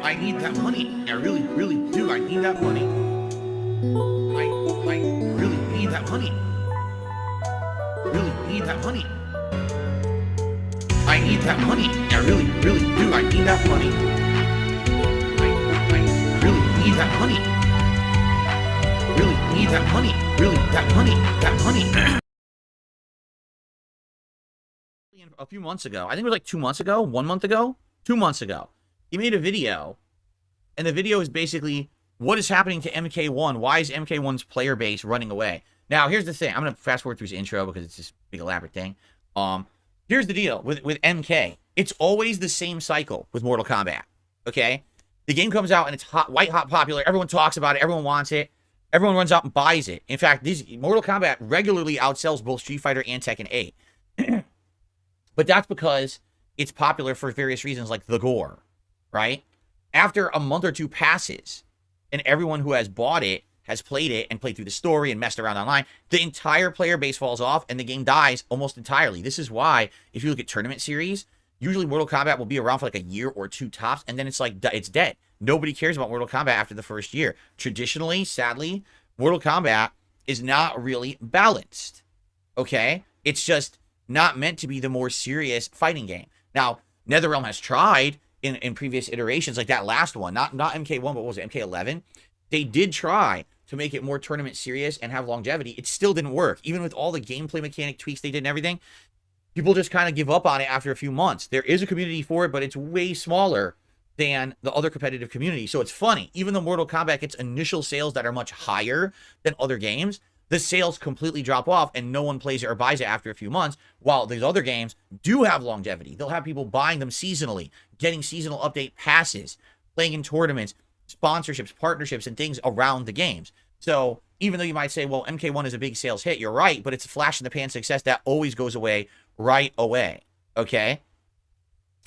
I need that money. I really, really do. I need that money. I really need that money. Really need that money. I need that money. I really, really do. I need that money. I really need that money. Really need that money. Really, that money. That money. A few months ago, I think it was like 2 months ago, 1 month ago, 2 months ago, he made a video, and the video is basically what is happening to MK1. Why is MK1's player base running away? Now, here's the thing. I'm going to fast forward through his intro because it's this big elaborate thing. Here's the deal with MK. It's always the same cycle with Mortal Kombat. Okay, the game comes out and it's hot, white hot popular. Everyone talks about it. Everyone wants it. Everyone runs out and buys it. In fact, this Mortal Kombat regularly outsells both Street Fighter and Tekken 8. But that's because it's popular for various reasons, like the gore, right? After a month or two passes, and everyone who has bought it has played it and played through the story and messed around online, the entire player base falls off and the game dies almost entirely. This is why, if you look at tournament series, usually Mortal Kombat will be around for like a year or two tops, and then it's like, it's dead. Nobody cares about Mortal Kombat after the first year. Traditionally, sadly, Mortal Kombat is not really balanced, okay? It's just not meant to be the more serious fighting game. Now, NetherRealm has tried in previous iterations, like that last one, not MK1, but what was it, MK11? They did try to make it more tournament serious and have longevity. It still didn't work. Even with all the gameplay mechanic tweaks they did and everything, people just kind of give up on it after a few months. There is a community for it, but it's way smaller than the other competitive community. So it's funny, even though Mortal Kombat gets initial sales that are much higher than other games, the sales completely drop off and no one plays it or buys it after a few months, while these other games do have longevity. They'll have people buying them seasonally, getting seasonal update passes, playing in tournaments, sponsorships, partnerships, and things around the games. So even though you might say, well, MK1 is a big sales hit, you're right, but it's a flash in the pan success that always goes away right away, okay?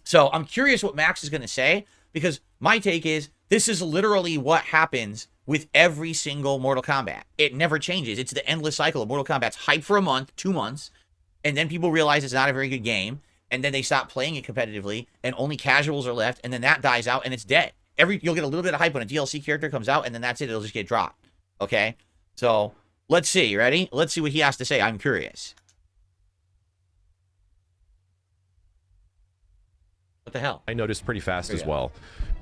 So I'm curious what Max is going to say, because my take is this is literally what happens with every single Mortal Kombat. It never changes. It's the endless cycle of Mortal Kombat's hype for a month, 2 months, and then people realize it's not a very good game, and then they stop playing it competitively, and only casuals are left, and then that dies out, and it's dead. You'll get a little bit of hype when a DLC character comes out, and then that's it. It'll just get dropped. Okay? So, let's see. Ready? Let's see what he has to say. I'm curious. What the hell? I noticed pretty fast as well.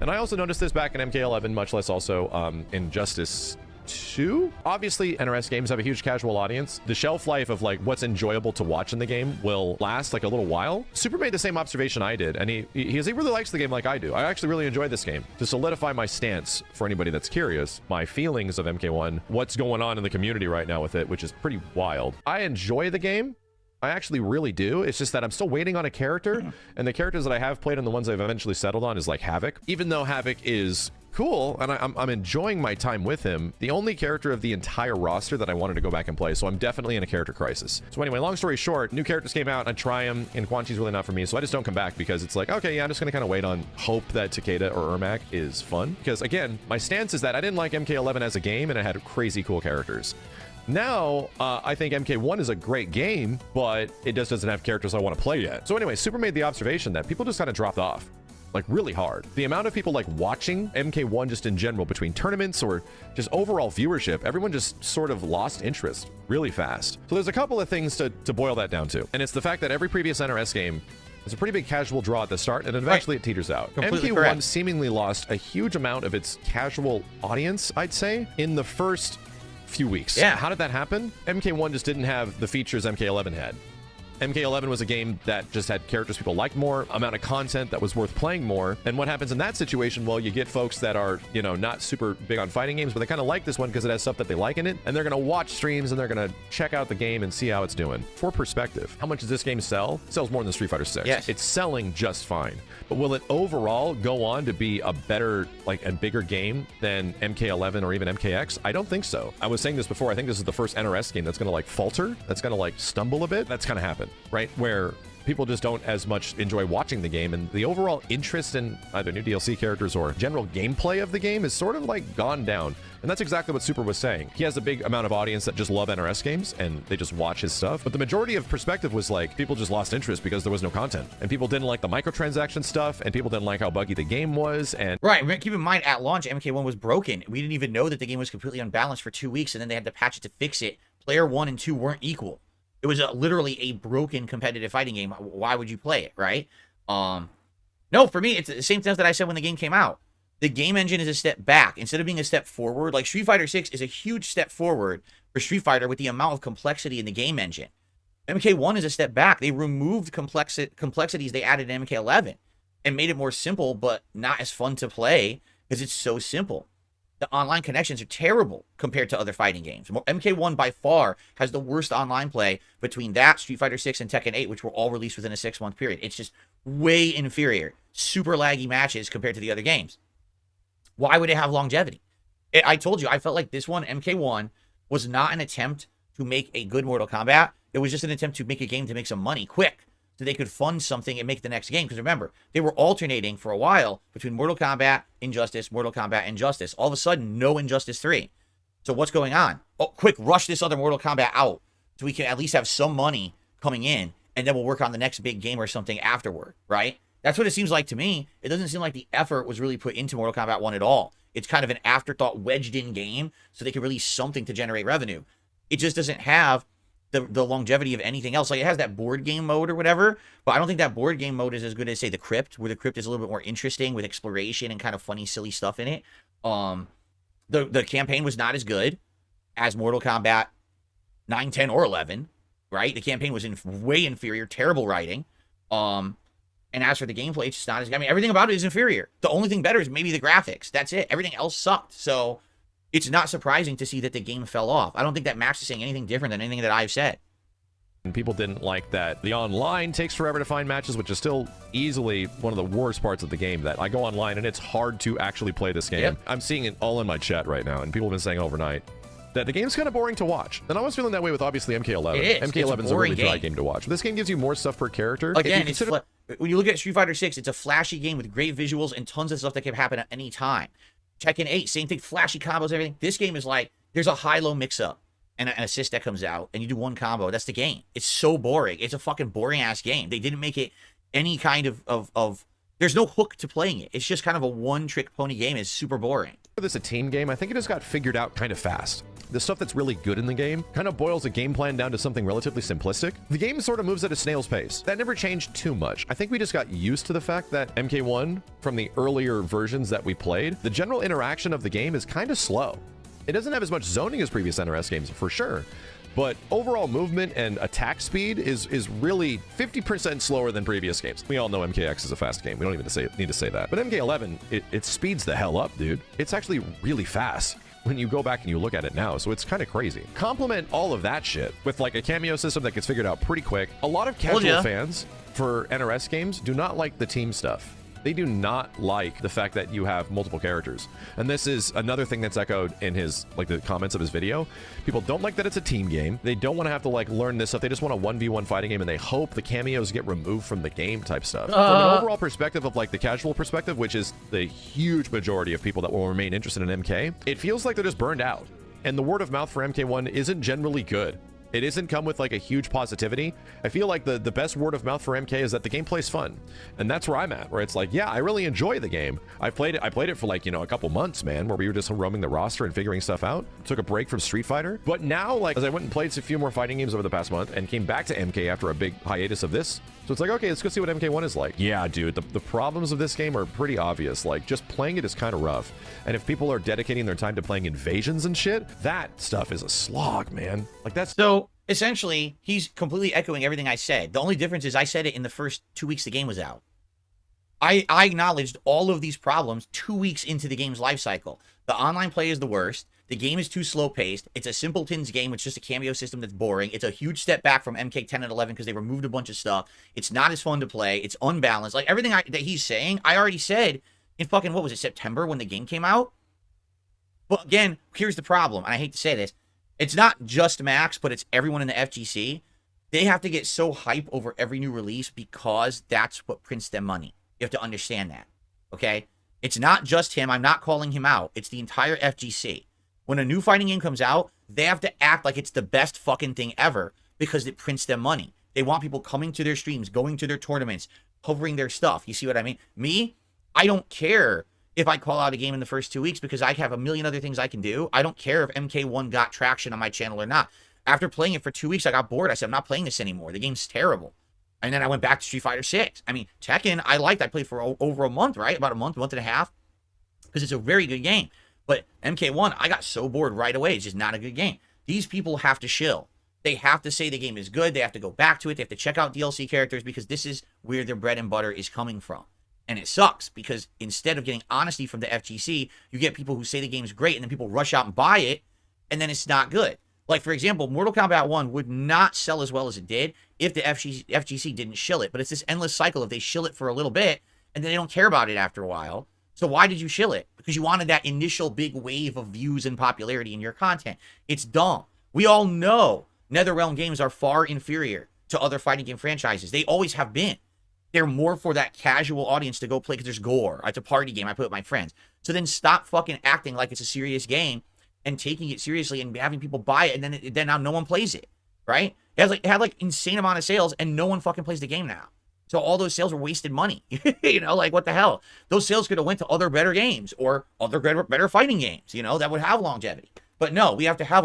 And I also noticed this back in MK11, much less also in Justice 2. Obviously, NRS games have a huge casual audience. The shelf life of like what's enjoyable to watch in the game will last like a little while. Super made the same observation I did, and he really likes the game like I do. I actually really enjoy this game. To solidify my stance for anybody that's curious, my feelings of MK1, what's going on in the community right now with it, which is pretty wild. I enjoy the game. I actually really do. It's just that I'm still waiting on a character, and the characters that I have played and the ones I've eventually settled on is like Havoc. Even though Havoc is cool, and I'm enjoying my time with him, the only character of the entire roster that I wanted to go back and play, so I'm definitely in a character crisis. So anyway, long story short, new characters came out, I try them, and Quan Chi's really not for me, so I just don't come back because it's like, okay, yeah, I'm just gonna kind of wait on hope that Takeda or Ermac is fun. Because again, my stance is that I didn't like MK11 as a game, and it had crazy cool characters. Now, I think MK1 is a great game, but it just doesn't have characters I want to play yet. So anyway, Super made the observation that people just kind of dropped off, like really hard. The amount of people like watching MK1 just in general, between tournaments or just overall viewership, everyone just sort of lost interest really fast. So there's a couple of things to boil that down to. And it's the fact that every previous NRS game is a pretty big casual draw at the start, and eventually it teeters out. Completely MK1 correct. seemingly lost a huge amount of its casual audience, I'd say, in the first few weeks. Yeah. How did that happen? MK1 just didn't have the features MK11 had. MK11 was a game that just had characters people liked more, amount of content that was worth playing more. And what happens in that situation? Well, you get folks that are, you know, not super big on fighting games, but they kind of like this one because it has stuff that they like in it. And they're going to watch streams and they're going to check out the game and see how it's doing. For perspective, how much does this game sell? It sells more than Street Fighter 6. Yes. It's selling just fine. But will it overall go on to be a better, like a bigger game than MK11 or even MKX? I don't think so. I was saying this before. I think this is the first NRS game that's going to like falter, that's going to like stumble a bit. That's kind of happened, right? Where people just don't as much enjoy watching the game, and the overall interest in either new DLC characters or general gameplay of the game is sort of like gone down. And that's exactly what Super was saying. He has a big amount of audience that just love NRS games and they just watch his stuff. But the majority of perspective was like people just lost interest because there was no content. And people didn't like the microtransaction stuff, and people didn't like how buggy the game was. And right, keep in mind, at launch, MK1 was broken. We didn't even know that the game was completely unbalanced for 2 weeks, and then they had to patch it to fix it. Player 1 and 2 weren't equal. It was literally a broken competitive fighting game. Why would you play it, right? No, for me, it's the same thing that I said when the game came out. The game engine is a step back instead of being a step forward. Like Street Fighter 6 is a huge step forward for Street Fighter with the amount of complexity in the game engine. MK1 is a step back. They removed complexities they added in MK11 and made it more simple, but not as fun to play because it's so simple. The online connections are terrible compared to other fighting games. MK1 by far has the worst online play between that, Street Fighter 6, and Tekken 8, which were all released within a 6-month period. It's just way inferior. Super laggy matches compared to the other games. Why would it have longevity? I told you, I felt like this one, MK1, was not an attempt to make a good Mortal Kombat. It was just an attempt to make a game to make some money quick so they could fund something and make the next game. Because remember, they were alternating for a while between Mortal Kombat, Injustice, Mortal Kombat, Injustice. All of a sudden, no Injustice 3. So what's going on? Oh, quick, rush this other Mortal Kombat out so we can at least have some money coming in, and then we'll work on the next big game or something afterward, right? That's what it seems like to me. It doesn't seem like the effort was really put into Mortal Kombat 1 at all. It's kind of an afterthought wedged in game so they can release something to generate revenue. It just doesn't have the longevity of anything else. Like, it has that board game mode or whatever, but I don't think that board game mode is as good as, say, the Crypt, where the Crypt is a little bit more interesting with exploration and kind of funny, silly stuff in it. The campaign was not as good as Mortal Kombat 9, 10, or 11, right? The campaign was way inferior, terrible writing. And as for the gameplay, it's just not as... I mean, everything about it is inferior. The only thing better is maybe the graphics. That's it. Everything else sucked. So it's not surprising to see that the game fell off. I don't think that Max is saying anything different than anything that I've said. And people didn't like that the online takes forever to find matches, which is still easily one of the worst parts of the game. That I go online and it's hard to actually play this game. Yep. I'm seeing it all in my chat right now, and people have been saying overnight that the game's kind of boring to watch. And I was feeling that way with, obviously, MK11. It is. MK11's a really dry game to watch. This game gives you more stuff per character. Again, when you look at Street Fighter 6, it's a flashy game with great visuals and tons of stuff that can happen at any time. Tekken 8, same thing, flashy combos, everything. This game is like, there's a high-low mix-up and an assist that comes out, and you do one combo. That's the game. It's so boring. It's a fucking boring-ass game. They didn't make it any kind of there's no hook to playing it. It's just kind of a one-trick pony game. It's super boring. For this a team game, I think it just got figured out kind of fast. The stuff that's really good in the game kind of boils a game plan down to something relatively simplistic. The game sort of moves at a snail's pace. That never changed too much. I think we just got used to the fact that MK1, from the earlier versions that we played, the general interaction of the game is kind of slow. It doesn't have as much zoning as previous NRS games, for sure, but overall movement and attack speed is really 50% slower than previous games. We all know MKX is a fast game. We don't even need to say that. But MK11, it speeds the hell up, dude. It's actually really fast when you go back and you look at it now, so it's kind of crazy. Complement all of that shit with like a cameo system that gets figured out pretty quick. A lot of casual fans for NRS games do not like the team stuff. They do not like the fact that you have multiple characters. And this is another thing that's echoed in his, like, the comments of his video. People don't like that it's a team game. They don't want to have to, like, learn this stuff. They just want a 1v1 fighting game, and they hope the cameos get removed from the game type stuff. From an overall perspective of, like, the casual perspective, which is the huge majority of people that will remain interested in MK, it feels like they're just burned out. And the word of mouth for MK1 isn't generally good. It isn't come with like a huge positivity. I feel like the best word of mouth for MK is that the gameplay's fun. And that's where I'm at, where it's like, yeah, I really enjoy the game. I played it for like, you know, a couple months, man, where we were just roaming the roster and figuring stuff out. Took a break from Street Fighter. But now, like, as I went and played a few more fighting games over the past month and came back to MK after a big hiatus of this. So it's like, okay, let's go see what MK1 is like. Yeah, dude, the problems of this game are pretty obvious. Like, just playing it is kind of rough. And if people are dedicating their time to playing invasions and shit, that stuff is a slog, man. Like, that's... So, essentially, he's completely echoing everything I said. The only difference is I said it in the first 2 weeks the game was out. I acknowledged all of these problems 2 weeks into the game's life cycle. The online play is the worst. The game is too slow-paced. It's a simpletons game with just a cameo system that's boring. It's a huge step back from MK 10 and 11 because they removed a bunch of stuff. It's not as fun to play. It's unbalanced. Like, everything that he's saying, I already said in fucking, what was it, September when the game came out? But again, here's the problem, and I hate to say this. It's not just Max, but it's everyone in the FGC. They have to get so hype over every new release because that's what prints them money. You have to understand that, okay? It's not just him. I'm not calling him out. It's the entire FGC. When a new fighting game comes out, they have to act like it's the best fucking thing ever because it prints them money. They want people coming to their streams, going to their tournaments, covering their stuff. You see what I mean? Me, I don't care if I call out a game in the first 2 weeks because I have a million other things I can do. I don't care if MK1 got traction on my channel or not. After playing it for 2 weeks, I got bored. I said, I'm not playing this anymore. The game's terrible. And then I went back to Street Fighter 6. I mean, Tekken, I liked. I played for over a month, right? About a month and a half. Because it's a very good game. But MK1, I got so bored right away. It's just not a good game. These people have to shill. They have to say the game is good. They have to go back to it. They have to check out DLC characters because this is where their bread and butter is coming from. And it sucks because instead of getting honesty from the FGC, you get people who say the game's great and then people rush out and buy it and then it's not good. Like, for example, Mortal Kombat 1 would not sell as well as it did if the FGC didn't shill it. But it's this endless cycle of they shill it for a little bit and then they don't care about it after a while. So why did you shill it? Because you wanted that initial big wave of views and popularity in your content. It's dumb. We all know NetherRealm games are far inferior to other fighting game franchises. They always have been. They're more for that casual audience to go play because there's gore. It's a party game. I play with my friends. So then stop fucking acting like it's a serious game and taking it seriously and having people buy it, and then now no one plays it, right? It had like insane amount of sales, and no one fucking plays the game now. So all those sales were wasted money. You know, like what the hell? Those sales could have went to other better games or other better fighting games, you know, that would have longevity. But no, we have to have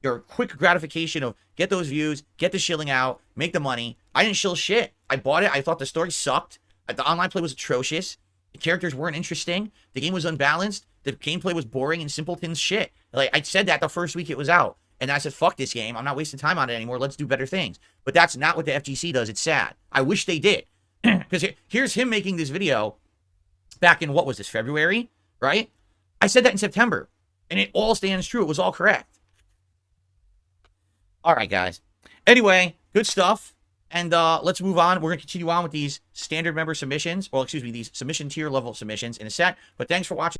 your quick gratification of get those views, get the shilling out, make the money. I didn't shill shit. I bought it. I thought the story sucked. The online play was atrocious. The characters weren't interesting. The game was unbalanced. The gameplay was boring and simpleton shit. Like, I said that the first week it was out. And I said, fuck this game. I'm not wasting time on it anymore. Let's do better things. But that's not what the FGC does. It's sad. I wish they did. Because here's him making this video back in, what was this, February? Right? I said that in September. And it all stands true. It was all correct. All right, guys. Anyway, good stuff. And let's move on. We're going to continue on with these standard member submissions. Well, excuse me, these submission tier level submissions in a sec. But thanks for watching.